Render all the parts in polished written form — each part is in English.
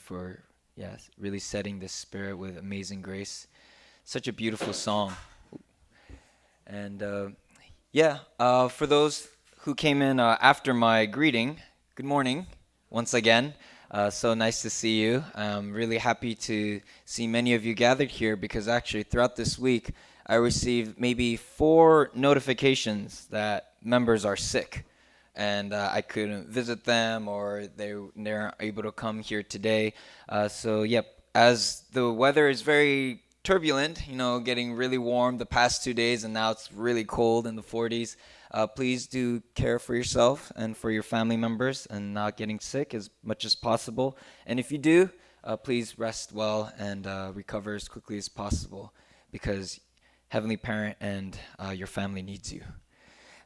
for really setting this spirit with Amazing Grace. Such a beautiful song. And for those who came in after my greeting, good morning once again. So nice to see you. I'm really happy to see many of you gathered here because actually throughout this week I received maybe 4 notifications that members are sick and I couldn't visit them or they're able to come here today. Yep, as the weather is very turbulent, getting really warm the past 2 days, and now it's really cold in the 40s. Please do care for yourself and for your family members and not getting sick as much as possible. And if you do, please rest well and recover as quickly as possible because Heavenly Parent and your family needs you.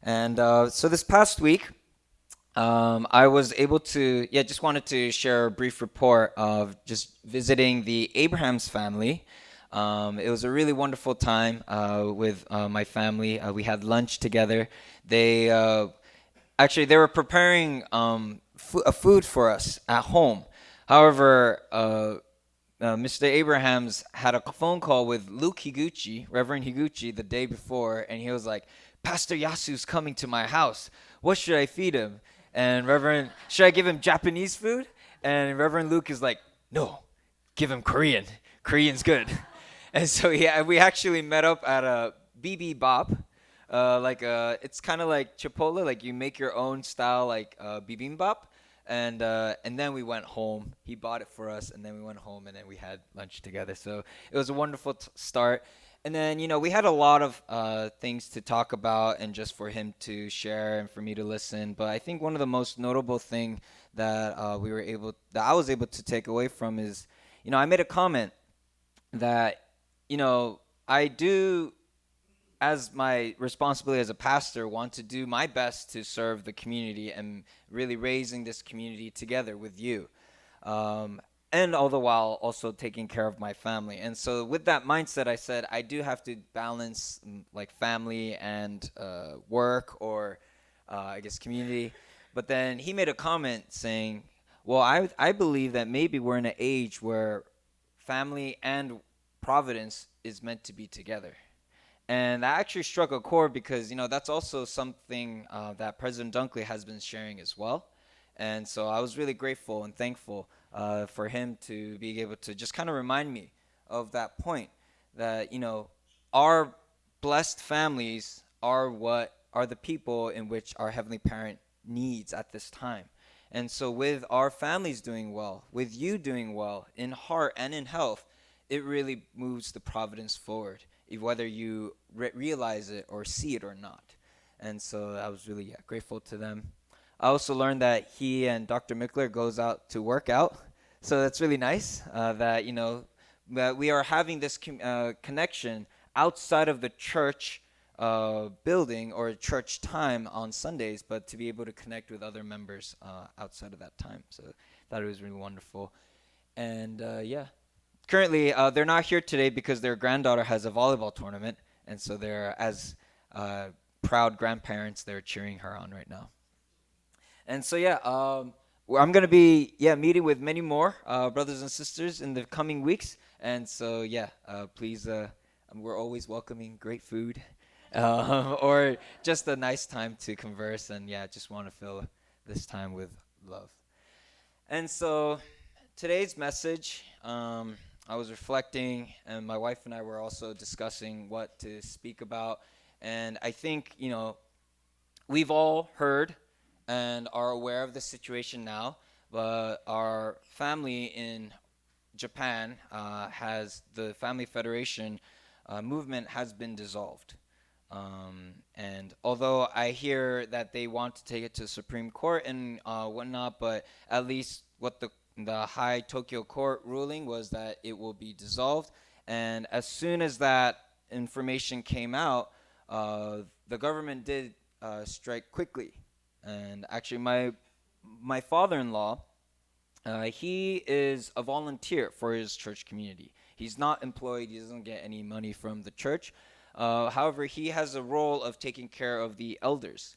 And so this past week, I was able to, just wanted to share a brief report of just visiting the Abrahams family. It was a really wonderful time with my family. We had lunch together. They they were preparing a food for us at home. However, Mr. Abrahams had a phone call with Luke Higuchi, Reverend Higuchi, the day before, and he was like, Pastor Yasu's coming to my house. What should I feed him? And Reverend, should I give him Japanese food? And Reverend Luke is like, no, give him Korean. Korean's good. And so yeah, we actually met up at a BB Bop. It's kind of like Chipotle, like you make your own style, like bibimbap. And then we went home. He bought it for us, and then we went home, and then we had lunch together. So it was a wonderful start. And then, we had a lot of things to talk about and just for him to share and for me to listen. But I think one of the most notable thing that that I was able to take away from is, I made a comment that, I do, as my responsibility as a pastor, want to do my best to serve the community and really raising this community together with you. And all the while also taking care of my family. And so with that mindset, I said I do have to balance like family and work or I guess community. But then he made a comment saying, well, I believe that maybe we're in an age where family and providence is meant to be together. And that actually struck a chord because, that's also something that President Dunkley has been sharing as well. And so I was really grateful and thankful for him to be able to just kind of remind me of that point that, our blessed families are what are the people in which our Heavenly Parent needs at this time. And so with our families doing well, with you doing well in heart and in health, it really moves the providence forward, whether you realize it or see it or not. And so I was really grateful to them. I also learned that he and Dr. Mickler goes out to work out. So that's really nice that, that we are having this connection outside of the church building or church time on Sundays, but to be able to connect with other members outside of that time. So I thought it was really wonderful. And currently, they're not here today because their granddaughter has a volleyball tournament, and so they're as proud grandparents. They're cheering her on right now. And so I'm gonna be meeting with many more brothers and sisters in the coming weeks. And so please, we're always welcoming great food, or just a nice time to converse, and just want to fill this time with love. And so today's message. I was reflecting, and my wife and I were also discussing what to speak about. And I think, we've all heard and are aware of the situation now, but our family in Japan has the Family Federation movement has been dissolved. And although I hear that they want to take it to Supreme Court and whatnot, but at least what the High Tokyo Court ruling was that it will be dissolved. And as soon as that information came out, the government did strike quickly. And actually, my father-in-law, he is a volunteer for his church community. He's not employed. He doesn't get any money from the church. However, he has a role of taking care of the elders.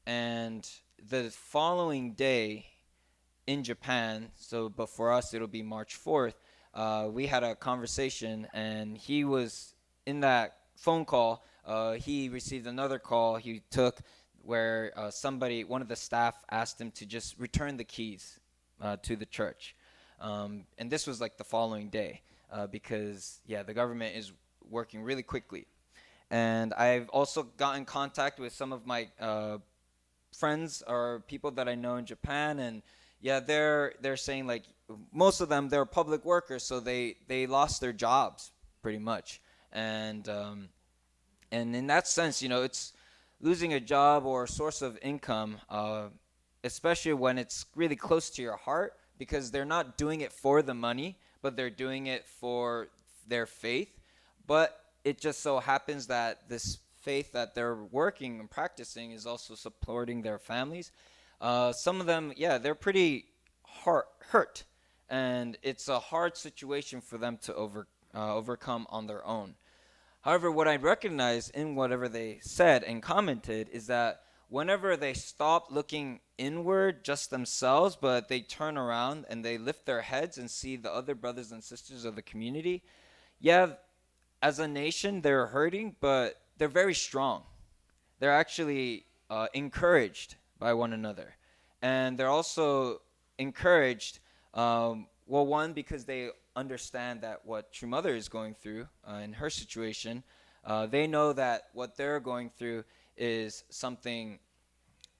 And the following day, in Japan. So, but for us, it'll be March 4th. We had a conversation, and he was in that phone call. He received another call he took where one of the staff, asked him to just return the keys to the church. And this was like the following day because, yeah, the government is working really quickly. And I've also got in contact with some of my friends or people that I know in Japan, and yeah, they're saying like most of them they're public workers, so they lost their jobs pretty much, and in that sense, it's losing a job or a source of income, especially when it's really close to your heart, because they're not doing it for the money, but they're doing it for their faith. But it just so happens that this faith that they're working and practicing is also supporting their families. Some of them, yeah, they're pretty hurt, and it's a hard situation for them to overcome on their own. However, what I recognize in whatever they said and commented is that whenever they stop looking inward just themselves, but they turn around and they lift their heads and see the other brothers and sisters of the community, yeah, as a nation, they're hurting, but they're very strong. They're actually encouraged by one another. And they're also encouraged, well, one, because they understand that what True Mother is going through in her situation, they know that what they're going through is something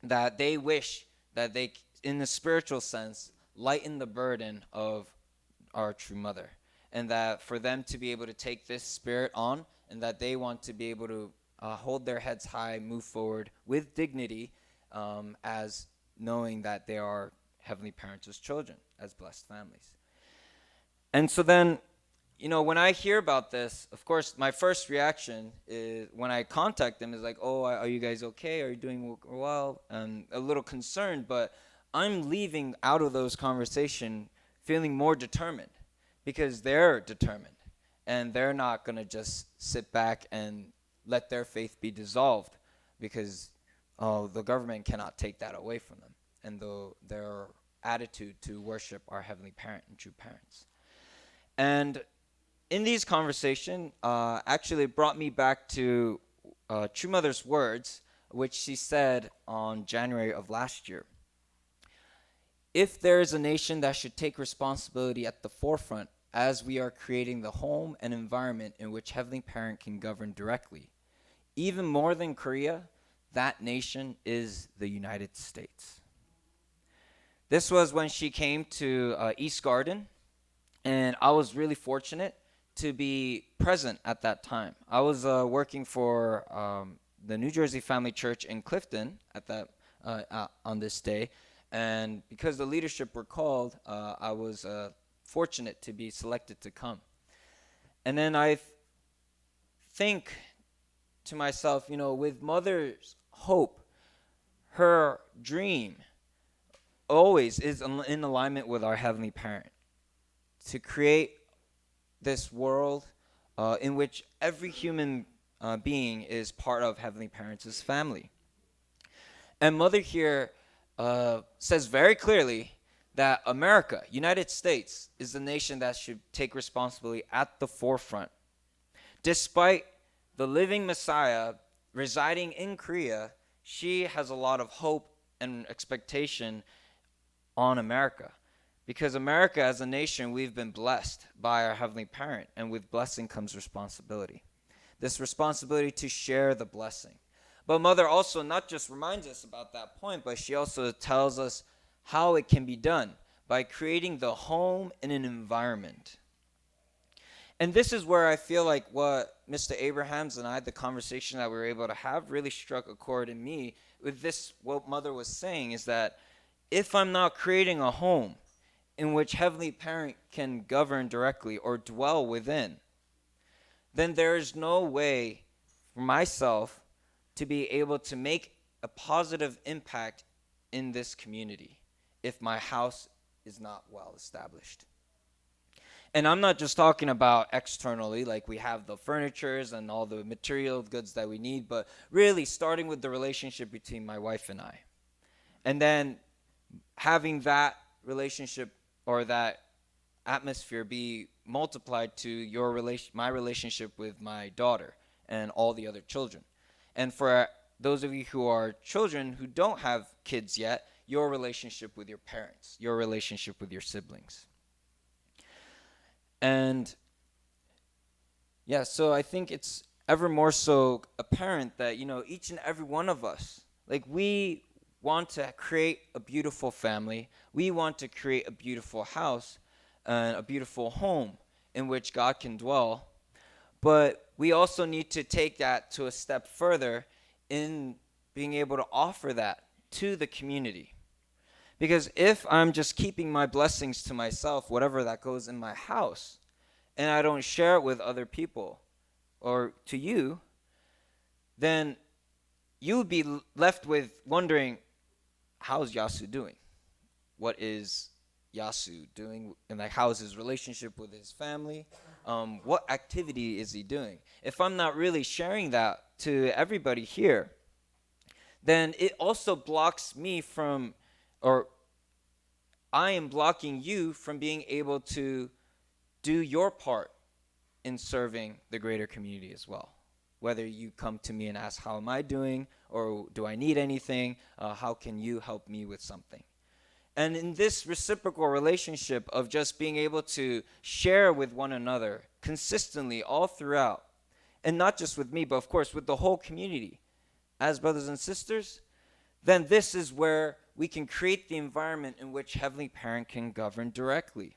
that they wish that they, in the spiritual sense, lighten the burden of our True Mother. And that for them to be able to take this spirit on, and that they want to be able to hold their heads high, move forward with dignity, as knowing that they are Heavenly Parents' children, as blessed families. And so then, when I hear about this, of course, my first reaction is when I contact them is like, oh, are you guys okay? Are you doing well? And a little concerned, but I'm leaving out of those conversations feeling more determined because they're determined and they're not going to just sit back and let their faith be dissolved because the government cannot take that away from them and their attitude to worship our Heavenly Parent and true parents. And in these conversations, actually brought me back to True Mother's words, which she said on January of last year. If there is a nation that should take responsibility at the forefront as we are creating the home and environment in which Heavenly Parent can govern directly, even more than Korea, that nation is the United States. This was when she came to East Garden, and I was really fortunate to be present at that time. I was working for the New Jersey Family Church in Clifton at that on this day, and because the leadership were called, I was fortunate to be selected to come. And then I think to myself, with Mother's hope, her dream always is in alignment with our Heavenly Parent to create this world in which every human being is part of Heavenly Parents' family. And Mother here says very clearly that America, United States, is the nation that should take responsibility at the forefront. Despite the living Messiah residing in Korea, she has a lot of hope and expectation on America. Because America, as a nation, we've been blessed by our Heavenly Parent, and with blessing comes responsibility. This responsibility to share the blessing. But Mother also not just reminds us about that point, but she also tells us how it can be done by creating the home in an environment. And this is where I feel like what Mr. Abrahams and I, the conversation that we were able to have, really struck a chord in me with this, what Mother was saying, is that if I'm not creating a home in which Heavenly Parent can govern directly or dwell within, then there is no way for myself to be able to make a positive impact in this community if my house is not well established. And I'm not just talking about externally, like we have the furnitures and all the material goods that we need, but really starting with the relationship between my wife and I. And then having that relationship or that atmosphere be multiplied to my relationship with my daughter and all the other children. And for those of you who are children who don't have kids yet, your relationship with your parents, your relationship with your siblings. And yeah, so I think it's ever more so apparent that, each and every one of us, like, we want to create a beautiful family. We want to create a beautiful house and a beautiful home in which God can dwell. But we also need to take that to a step further in being able to offer that to the community. Because if I'm just keeping my blessings to myself, whatever that goes in my house, and I don't share it with other people or to you, then you would be left with wondering, how's Yasu doing? What is Yasu doing? And like, how is his relationship with his family? What activity is he doing? If I'm not really sharing that to everybody here, then it also blocks me from, or I am blocking you from being able to do your part in serving the greater community as well. Whether you come to me and ask, how am I doing? Or do I need anything? How can you help me with something? And in this reciprocal relationship of just being able to share with one another consistently all throughout, and not just with me, but of course with the whole community as brothers and sisters, then this is where we can create the environment in which Heavenly Parent can govern directly.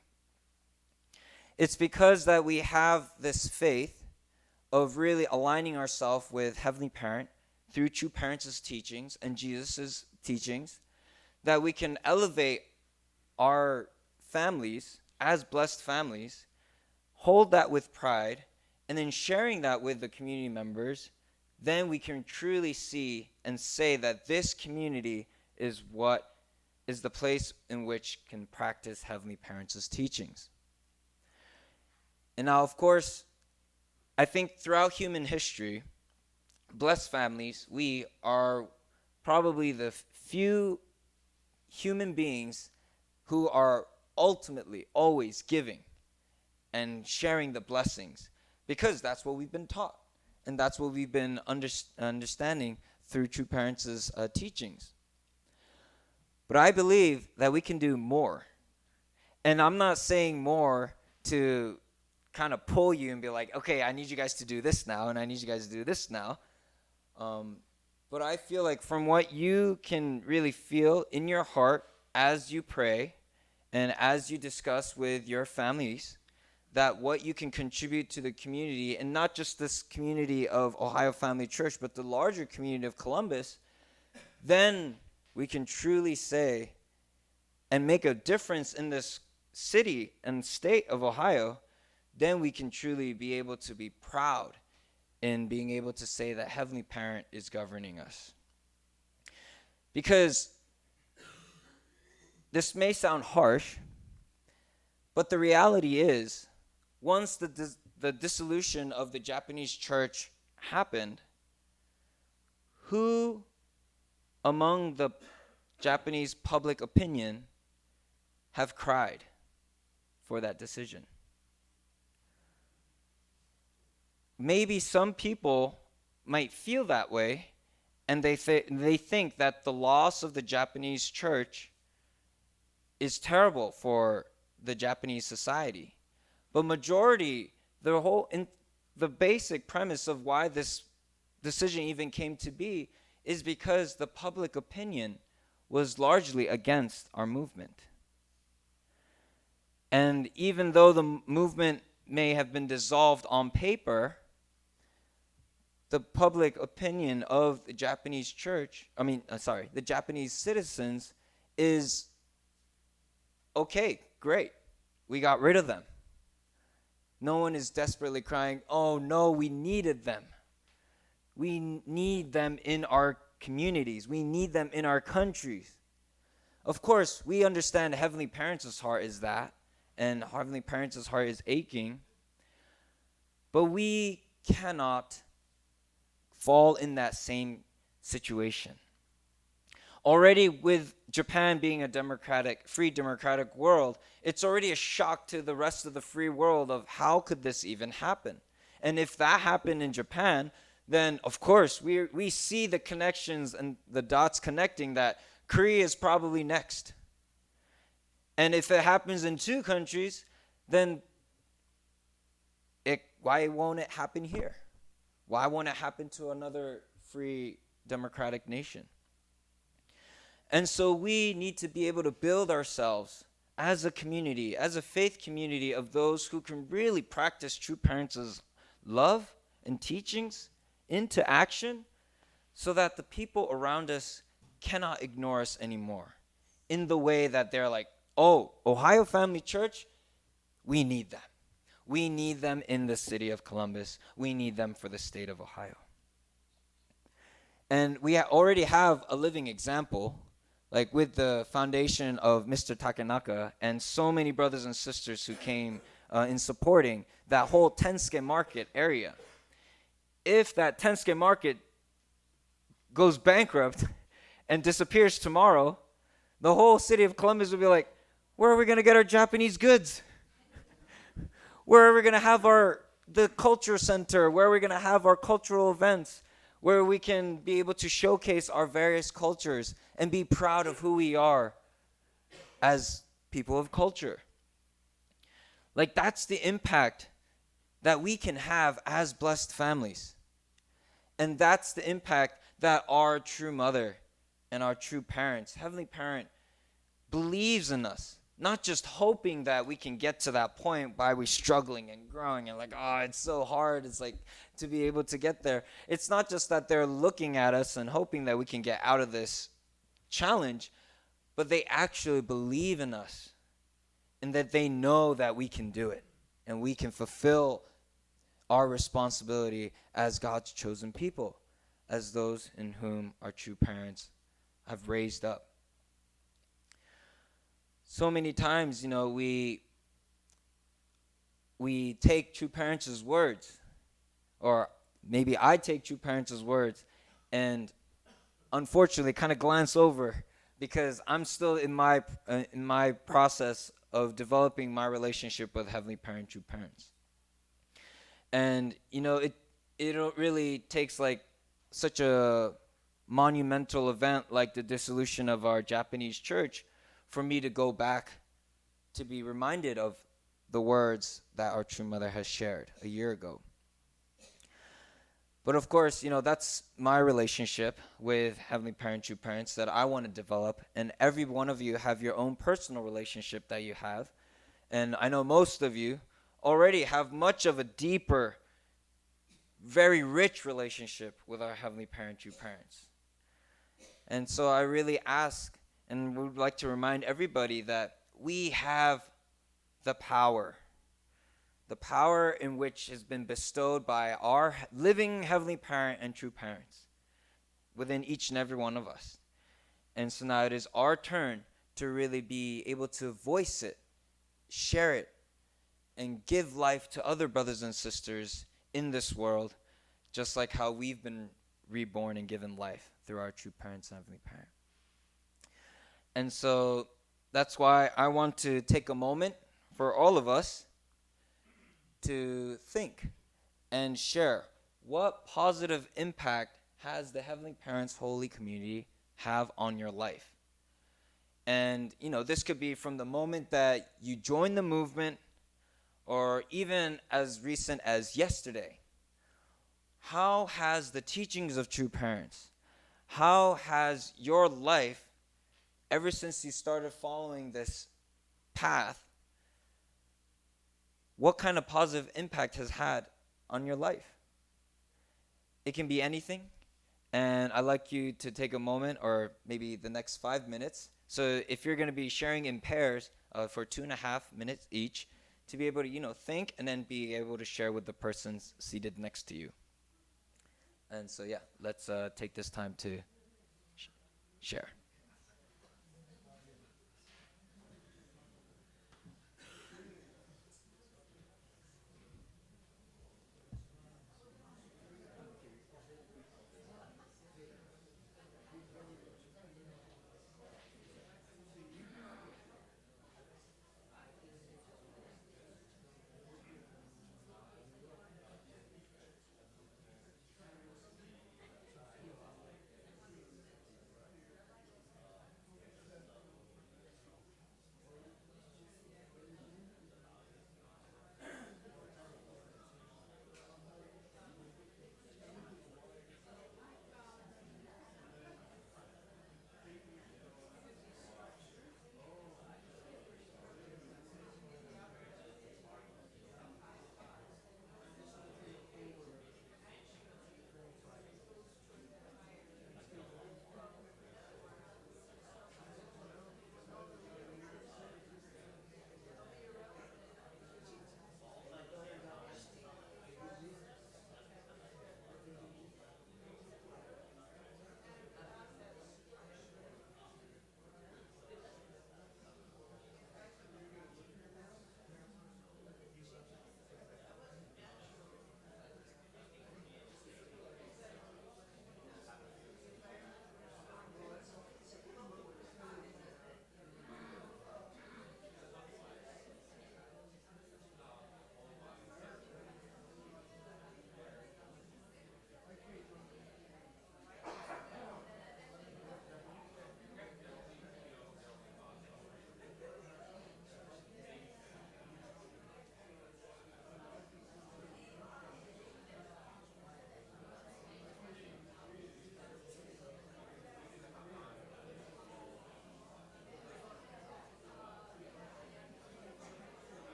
It's because that we have this faith of really aligning ourselves with Heavenly Parent through True Parents' teachings and Jesus' teachings that we can elevate our families as blessed families, hold that with pride, and then sharing that with the community members, then we can truly see and say that this community is what is the place in which can practice Heavenly Parents' teachings. And now, of course, I think throughout human history, blessed families, we are probably the few human beings who are ultimately always giving and sharing the blessings, because that's what we've been taught, and that's what we've been understanding through True Parents' teachings. But I believe that we can do more. And I'm not saying more to kind of pull you and be like, okay, I need you guys to do this now, and I need you guys to do this now. But I feel like from what you can really feel in your heart as you pray and as you discuss with your families, that what you can contribute to the community, and not just this community of Ohio Family Church, but the larger community of Columbus, then we can truly say and make a difference in this city and state of Ohio. Then we can truly be able to be proud in being able to say that Heavenly Parent is governing us. Because this may sound harsh, but the reality is, once the dissolution of the Japanese church happened, who among the Japanese public opinion have cried for that decision? Maybe some people might feel that way, and they think that the loss of the Japanese church is terrible for the Japanese society. But majority, the basic premise of why this decision even came to be is because the public opinion was largely against our movement. And even though the movement may have been dissolved on paper, the public opinion of the Japanese church, the Japanese citizens is, okay, great, we got rid of them. No one is desperately crying, oh no, we needed them. We need them in our communities. We need them in our countries. Of course, we understand Heavenly Parents' heart is that, and Heavenly Parents' heart is aching. But we cannot fall in that same situation. Already with Japan being a democratic, free democratic world, it's already a shock to the rest of the free world of how could this even happen? And if that happened in Japan, then of course we see the connections and the dots connecting that Korea is probably next. And if it happens in two countries, then why won't it happen here? Why won't it happen to another free democratic nation? And so we need to be able to build ourselves as a community, as a faith community of those who can really practice true parents' love and teachings into action so that the people around us cannot ignore us anymore in the way that they're like, oh, Ohio Family Church, we need them. We need them in the city of Columbus. We need them for the state of Ohio. And we already have a living example, like with the foundation of Mr. Takenaka and so many brothers and sisters who came in supporting that whole Tensuke market area. If that Tensuke market goes bankrupt and disappears tomorrow, the whole city of Columbus will be like, where are we going to get our Japanese goods? Where are we going to have the culture center? Where are we going to have our cultural events? Where we can be able to showcase our various cultures and be proud of who we are as people of culture. Like, that's the impact that we can have as blessed families. And that's the impact that our true mother and our true parents, Heavenly Parent, believes in us. Not just hoping that we can get to that point by we struggling and growing and like, oh, it's so hard. It's like to be able to get there. It's not just that they're looking at us and hoping that we can get out of this challenge, but they actually believe in us and that they know that we can do it and we can fulfill our responsibility as God's chosen people, as those in whom our true parents have raised up. So many times, we take true parents' words, or maybe I take true parents' words, and unfortunately kind of glance over because I'm still in my process of developing my relationship with Heavenly Parent, true parents. And it really takes like such a monumental event like the dissolution of our Japanese church for me to go back to be reminded of the words that our true mother has shared a year ago. But of course, that's my relationship with Heavenly Parent, true parents that I want to develop. And every one of you have your own personal relationship that you have. And I know most of you already have much of a deeper, very rich relationship with our Heavenly Parent, true parents. And so I really ask and would like to remind everybody that we have the power in which has been bestowed by our living Heavenly Parent and true parents within each and every one of us. And so now it is our turn to really be able to voice it, share it, and give life to other brothers and sisters in this world, just like how we've been reborn and given life through our true parents and Heavenly Parent. And so that's why I want to take a moment for all of us to think and share what positive impact has the Heavenly Parents Holy Community have on your life. And, this could be from the moment that you join the movement or even as recent as yesterday. How has the teachings of true parents, how has your life ever since you started following this path, what kind of positive impact has had on your life? It can be anything, and I'd like you to take a moment or maybe the next 5 minutes. So if you're going to be sharing in pairs for 2.5 minutes each, to be able to, think and then be able to share with the persons seated next to you. And so, yeah, let's take this time to share.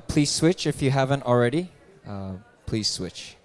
please switch if you haven't already. Please switch.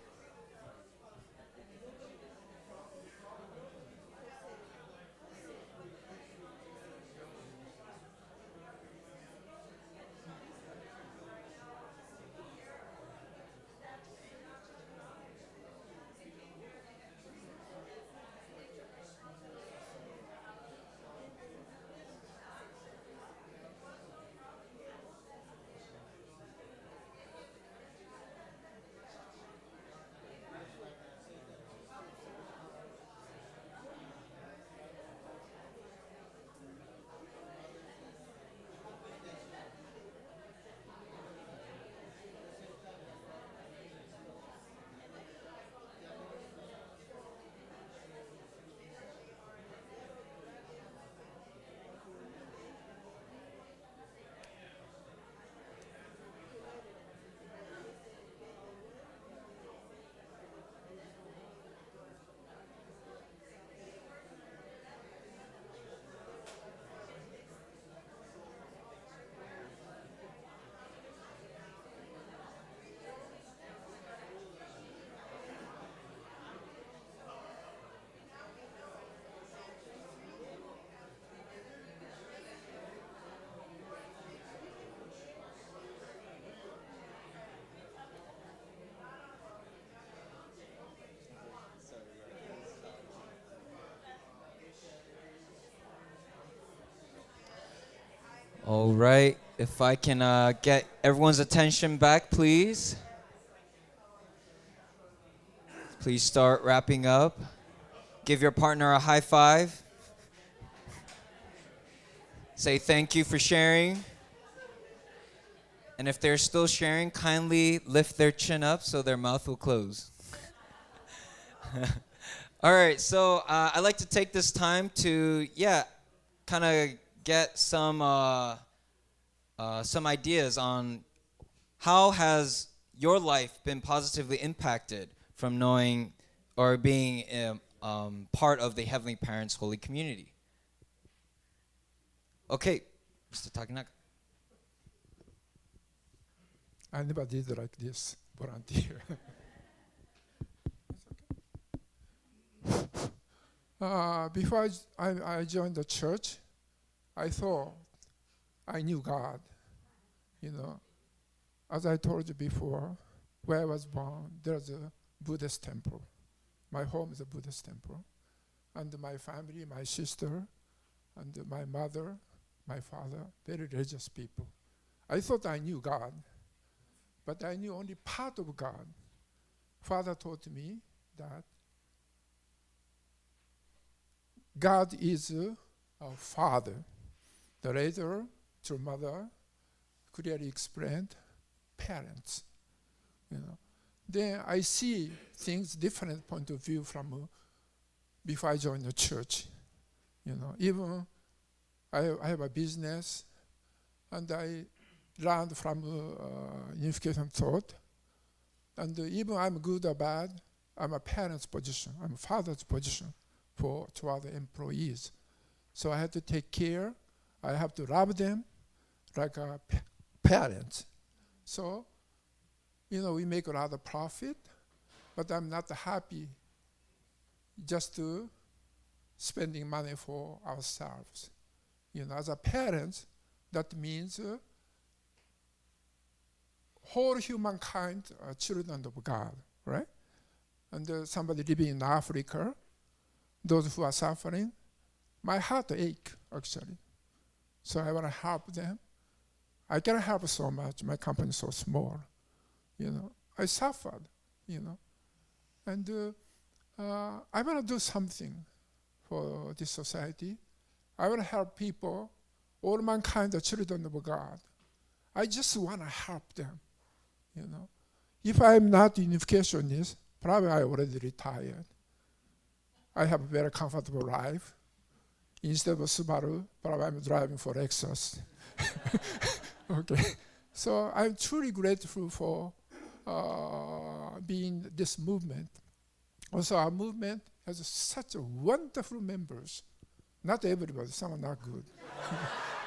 All right. If I can get everyone's attention back, please. Please start wrapping up. Give your partner a high five. Say thank you for sharing. And if they're still sharing, kindly lift their chin up so their mouth will close. All right, so I'd like to take this time to, kind of get some ideas on how has your life been positively impacted from knowing or being part of the Heavenly Parents Holy Community. Okay, Mr. Takinaka. I never did like this, volunteer. Before I joined the church, I thought I knew God. As I told you before, where I was born, there's a Buddhist temple. My home is a Buddhist temple. And my family, my sister, and my mother, my father, very religious people. I thought I knew God, but I knew only part of God. Father taught me that God is our Father. The later, through mother, clearly explained, parents. Then I see things different point of view from before I joined the church. Even I have a business, and I learned from unification thought. And even I'm good or bad, I'm a parent's position, I'm a father's position to other employees. So I have to take care, I have to love them like a parent. So, we make a lot of profit, but I'm not happy just to spending money for ourselves. As a parent, that means whole humankind are children of God, right? And somebody living in Africa, those who are suffering, my heart ache, actually. So I want to help them. I cannot help so much. My company is so small. I suffered, And I want to do something for this society. I want to help people, all mankind are children of God. I just want to help them, If I'm not unificationist, probably I already retired. I have a very comfortable life. Instead of Subaru, probably I'm driving for Lexus. Okay. So I'm truly grateful for being this movement. Also, our movement has such wonderful members. Not everybody, some are not good,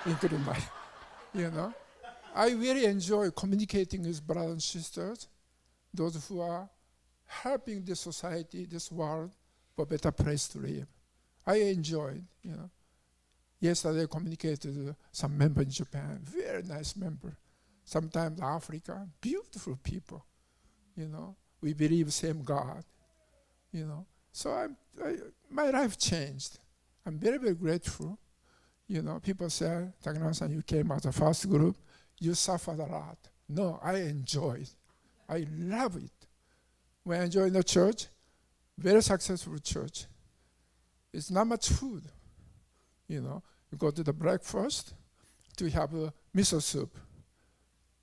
including my, I really enjoy communicating with brothers and sisters, those who are helping this society, this world, for a better place to live. I enjoy it. Yesterday I communicated with some member in Japan, very nice member. Sometimes Africa, beautiful people. We believe same God. So my life changed. I'm very, very grateful. People say, Takanawa-san, you came as a first group, you suffered a lot. No, I enjoy it. I love it. When I joined the church, very successful church. It's not much food. You go to the breakfast to have a miso soup.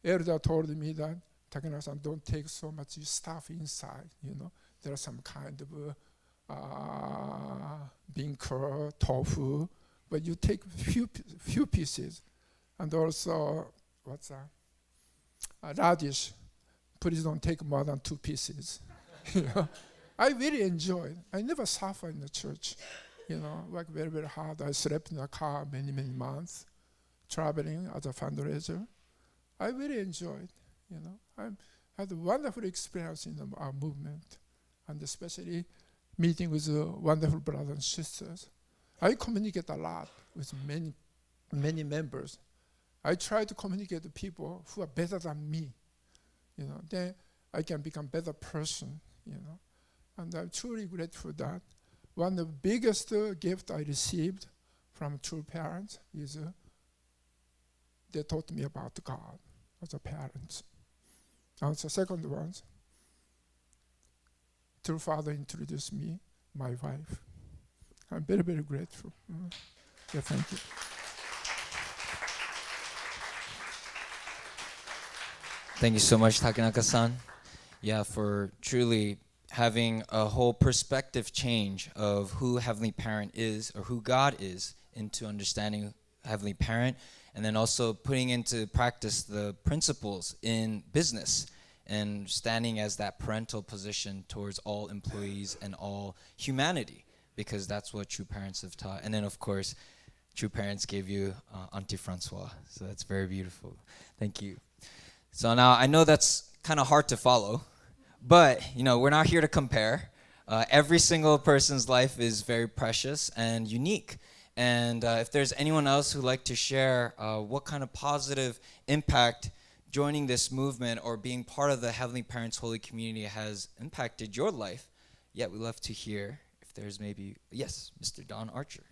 Elder told me that, Takanawa-san, don't take so much stuff inside. There are some kind of bean curd, tofu, but you take few pieces. And also, what's that? Radish. Please don't take more than 2 pieces. I really enjoyed. I never suffered in the church. Worked very, very hard. I slept in the car many, many months, traveling as a fundraiser. I really enjoyed. I had a wonderful experience in our movement, and especially meeting with wonderful brothers and sisters. I communicate a lot with many, many members. I try to communicate to people who are better than me. Then I can become a better person. And I'm truly grateful that one of the biggest gifts I received from true parents is they taught me about God as a parent. And the second one, true father introduced me, my wife. I'm very, very grateful. Yeah, thank you. Thank you so much, Takenaka-san. Yeah, for truly having a whole perspective change of who Heavenly Parent is or who God is into understanding Heavenly Parent, and then also putting into practice the principles in business and standing as that parental position towards all employees and all humanity, because that's what true parents have taught. And then, of course, true parents gave you Auntie Francois, so that's very beautiful. Thank you. So now I know that's kind of hard to follow, but we're not here to compare. Every single person's life is very precious and unique. And if there's anyone else who'd like to share what kind of positive impact joining this movement or being part of the Heavenly Parents Holy Community has impacted your life, we'd love to hear if there's maybe, yes, Mr. Don Archer.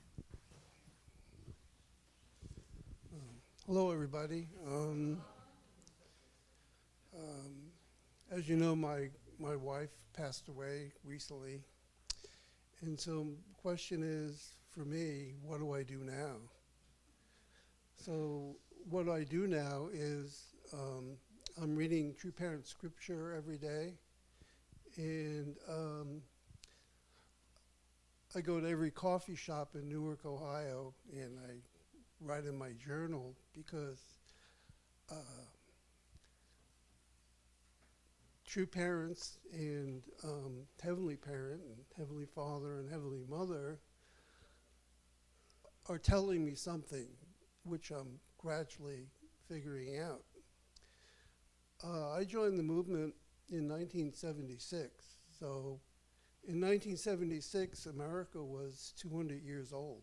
Hello, everybody. As you know, my wife passed away recently. And so the question is, for me, what do I do now? So what I do now is I'm reading True Parent Scripture every day. And I go to every coffee shop in Newark, Ohio, and I write in my journal because true parents and Heavenly Parent and Heavenly Father and Heavenly Mother are telling me something which I'm gradually figuring out. I joined the movement in 1976. So in 1976, America was 200 years old.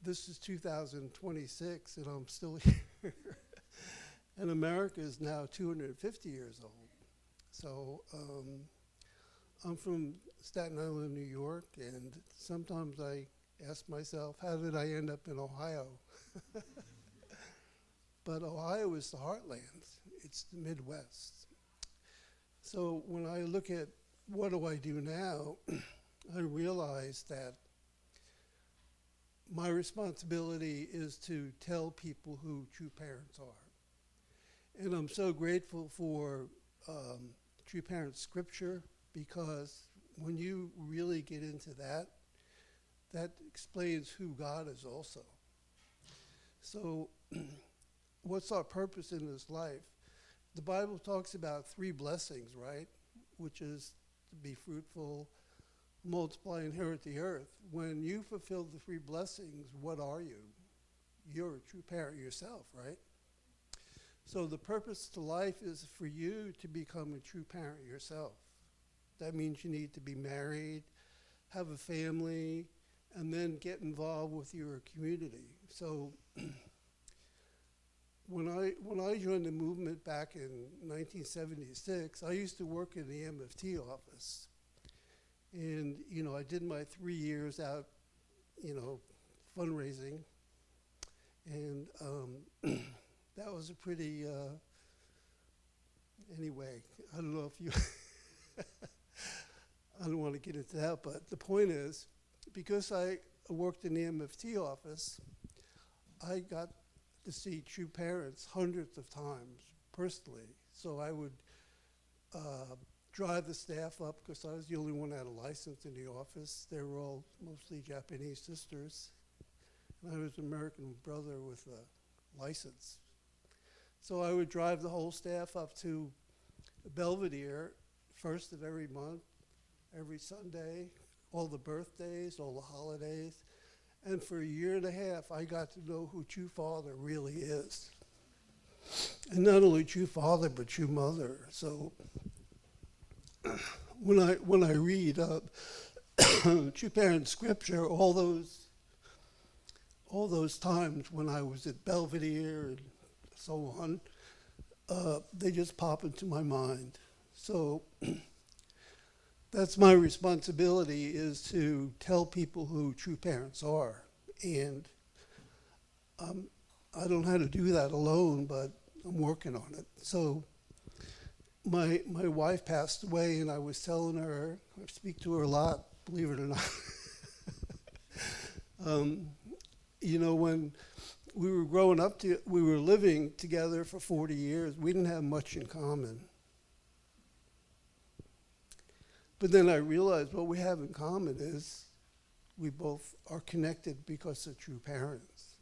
This is 2026, and I'm still here. And America is now 250 years old. So I'm from Staten Island, New York, and sometimes I ask myself, how did I end up in Ohio? But Ohio is the heartland. It's the Midwest. So when I look at what do I do now, I realize that my responsibility is to tell people who true parents are. And I'm so grateful for True Parent Scripture, because when you really get into that, that explains who God is also. So what's our purpose in this life? The Bible talks about 3 blessings, right? Which is to be fruitful, multiply, inherit the earth. When you fulfill the 3 blessings, what are you? You're a true parent yourself, right? So the purpose to life is for you to become a true parent yourself. That means you need to be married, have a family, and then get involved with your community. So when I joined the movement back in 1976, I used to work in the MFT office. And, I did my 3 years out, fundraising. And that was a pretty, anyway, I don't know if you, I don't want to get into that, but the point is, because I worked in the MFT office, I got to see true parents hundreds of times personally. So I would drive the staff up because I was the only one that had a license in the office. They were all mostly Japanese sisters. And I was an American brother with a license. So I would drive the whole staff up to Belvedere, first of every month, every Sunday, all the birthdays, all the holidays. And for a year and a half, I got to know who True Father really is. And not only True Father, but True Mother. So when I read True Parent Scripture, all those times when I was at Belvedere and so on, they just pop into my mind. So that's my responsibility, is to tell people who true parents are. And I don't know how to do that alone, but I'm working on it. So my wife passed away, and I was telling her, I speak to her a lot, believe it or not. When we were growing up, we were living together for 40 years. We didn't have much in common. But then I realized what we have in common is we both are connected because of true parents.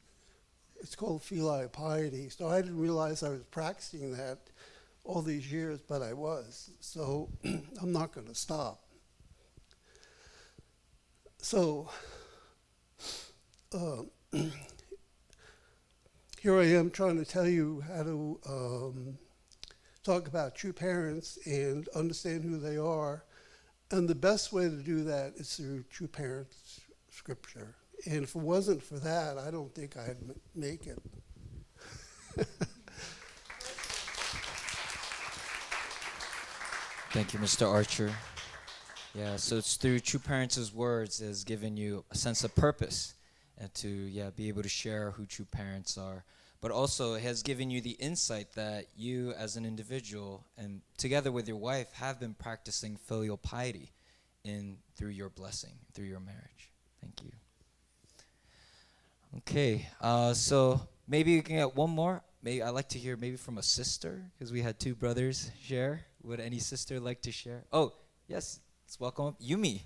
It's called filial piety. So I didn't realize I was practicing that all these years, but I was. So I'm not going to stop. So here I am trying to tell you how to talk about true parents and understand who they are. And the best way to do that is through True Parents Scripture. And if it wasn't for that, I don't think I'd make it. Thank you, Mr. Archer. Yeah, so it's through True Parents' words that has given you a sense of purpose and to be able to share who true parents are. But also it has given you the insight that you as an individual and together with your wife have been practicing filial piety through your blessing, through your marriage. Thank you. Okay, so maybe we can get one more. Maybe I'd like to hear maybe from a sister, because we had two brothers share. Would any sister like to share? Oh, yes, let's welcome up Yumi.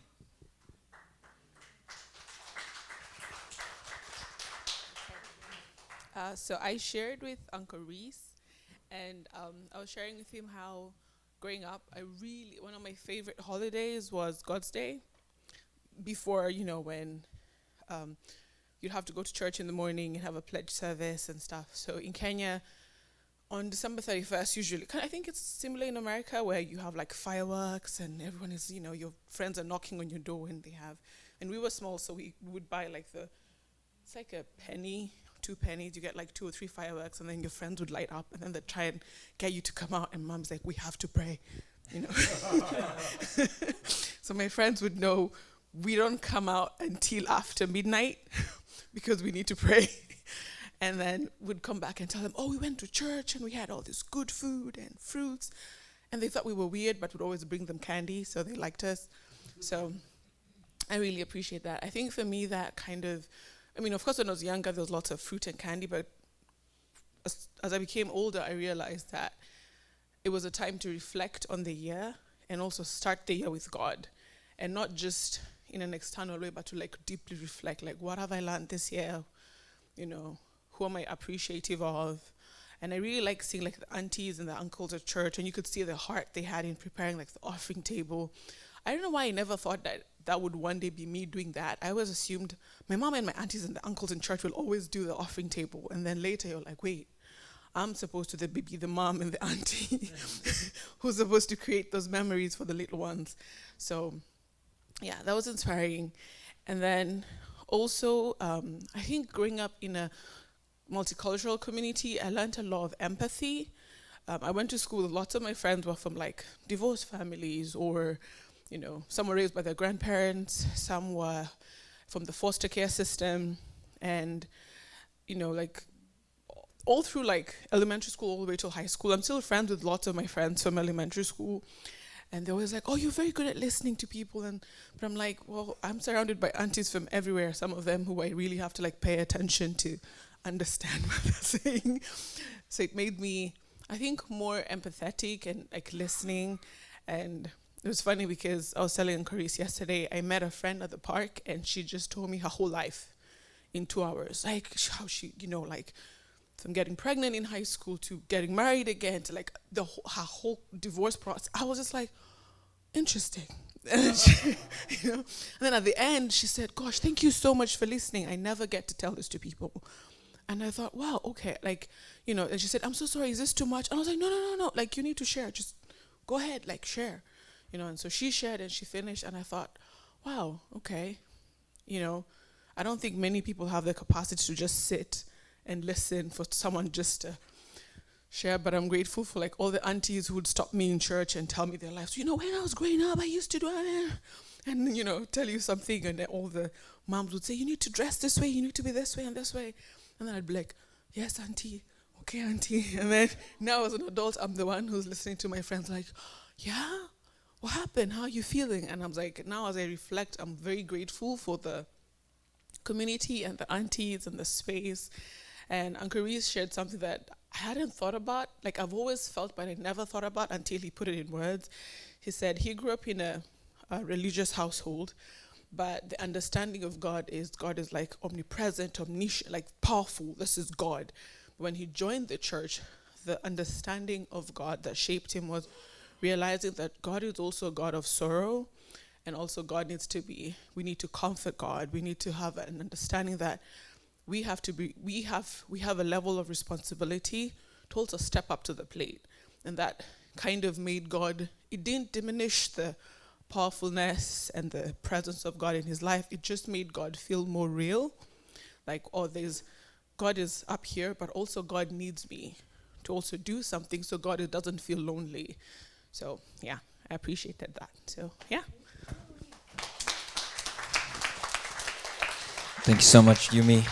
So I shared with Uncle Reese, and I was sharing with him how growing up, one of my favorite holidays was God's Day. Before, when you'd have to go to church in the morning and have a pledge service and stuff. So in Kenya, on December 31st, usually, I think it's similar in America where you have like fireworks and everyone is, your friends are knocking on your door and we were small, so we would buy it's like a penny, 2 pennies, you get like 2 or 3 fireworks, and then your friends would light up, and then they'd try and get you to come out, and mom's like, we have to pray, So my friends would know we don't come out until after midnight because we need to pray. And then would come back and tell them, we went to church and we had all this good food and fruits. And they thought we were weird, but would always bring them candy, so they liked us. So I really appreciate that. I think for me that of course when I was younger there was lots of fruit and candy, but as I became older I realized that it was a time to reflect on the year and also start the year with God. And not just in an external way, but to deeply reflect, what have I learned this year? Who am I appreciative of? And I really like seeing the aunties and the uncles at church, and you could see the heart they had in preparing the offering table. I don't know why I never thought that would one day be me doing that. I always assumed my mom and my aunties and the uncles in church will always do the offering table. And then later you're like, wait, I'm supposed to be the mom and the auntie who's supposed to create those memories for the little ones. So, yeah, that was inspiring. And then also, I think growing up in a multicultural community, I learned a lot of empathy. I went to school, lots of my friends were from like divorced families, or, some were raised by their grandparents, some were from the foster care system, and, like all through like elementary school all the way to high school, I'm still friends with lots of my friends from elementary school. And they're always like, oh, you're very good at listening to people. But I'm like, well, I'm surrounded by aunties from everywhere, some of them who I really have to like pay attention to understand what they're saying. So it made me, I think, more empathetic and like listening. And it was funny because I was telling Carice yesterday, I met a friend at the park and she just told me her whole life in 2 hours. Like how she, like from getting pregnant in high school to getting married again to like her whole divorce process. I was just like, interesting. And then at the end she said, gosh, thank you so much for listening. I never get to tell this to people. And I thought, wow, okay, like, and she said, I'm so sorry, is this too much? And I was like, no, like you need to share, just go ahead, like share, and so she shared and she finished, and I thought, wow, okay, I don't think many people have the capacity to just sit and listen for someone just to share, but I'm grateful for like all the aunties who would stop me in church and tell me their lives. When I was growing up, I used to do it, and tell you something, and then all the moms would say, you need to dress this way, you need to be this way and this way. And then I'd be like, yes, auntie, okay, auntie. And then now as an adult, I'm the one who's listening to my friends like, yeah, what happened? How are you feeling? And I'm like, now as I reflect, I'm very grateful for the community and the aunties and the space. And Uncle Reese shared something that I hadn't thought about. Like I've always felt, but I never thought about until he put it in words. He said he grew up in a religious household, but the understanding of God is like omnipresent, omniscient, like powerful. This is God. When he joined the church, the understanding of God that shaped him was realizing that God is also a God of sorrow, and also we need to comfort God. We need to have an understanding that we have a level of responsibility to also step up to the plate. And that kind of made God, it didn't diminish the powerfulness and the presence of God in his life. It just made God feel more real. Like, God is up here, but also God needs me to also do something so God doesn't feel lonely. So, yeah, I appreciated that. So, yeah. Thank you so much, Yumi.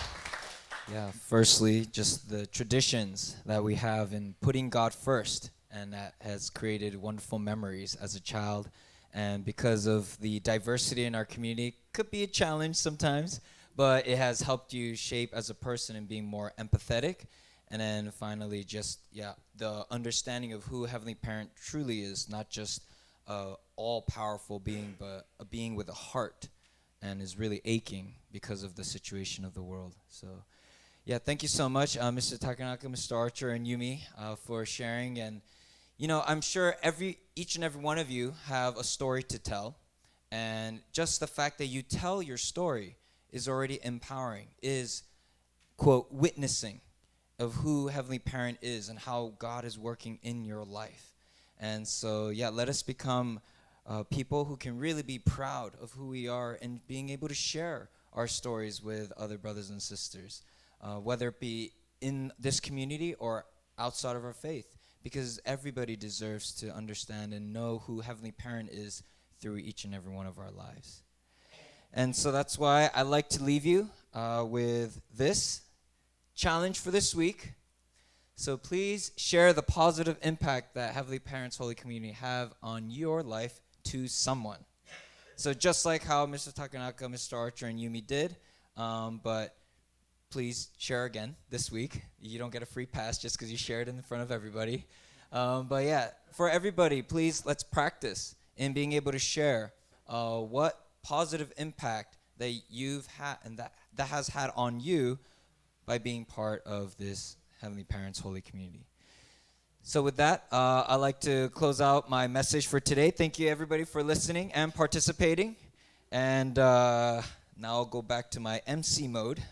Yeah, firstly, just the traditions that we have in putting God first, and that has created wonderful memories as a child. And because of the diversity in our community, it could be a challenge sometimes, but it has helped you shape as a person and being more empathetic. And then finally, just, the understanding of who Heavenly Parent truly is, not just all-powerful being, but a being with a heart and is really aching because of the situation of the world. So, thank you so much, Mr. Takanaka, Mr. Archer, and Yumi for sharing. And I'm sure each and every one of you have a story to tell, and just the fact that you tell your story is already empowering, is, quote, witnessing of who Heavenly Parent is and how God is working in your life. And so, let us become people who can really be proud of who we are and being able to share our stories with other brothers and sisters, whether it be in this community or outside of our faith. Because everybody deserves to understand and know who Heavenly Parent is through each and every one of our lives. And so that's why I like to leave you with this challenge for this week. So please share the positive impact that Heavenly Parents Holy Community have on your life to someone. So just like how Mr. Takanaka, Mr. Archer, and Yumi did, but please share again this week. You don't get a free pass just because you shared in front of everybody. For everybody, please, let's practice in being able to share what positive impact that you've had and that has had on you by being part of this Heavenly Parents Holy Community. So with that, I'd like to close out my message for today. Thank you, everybody, for listening and participating. And now I'll go back to my MC mode.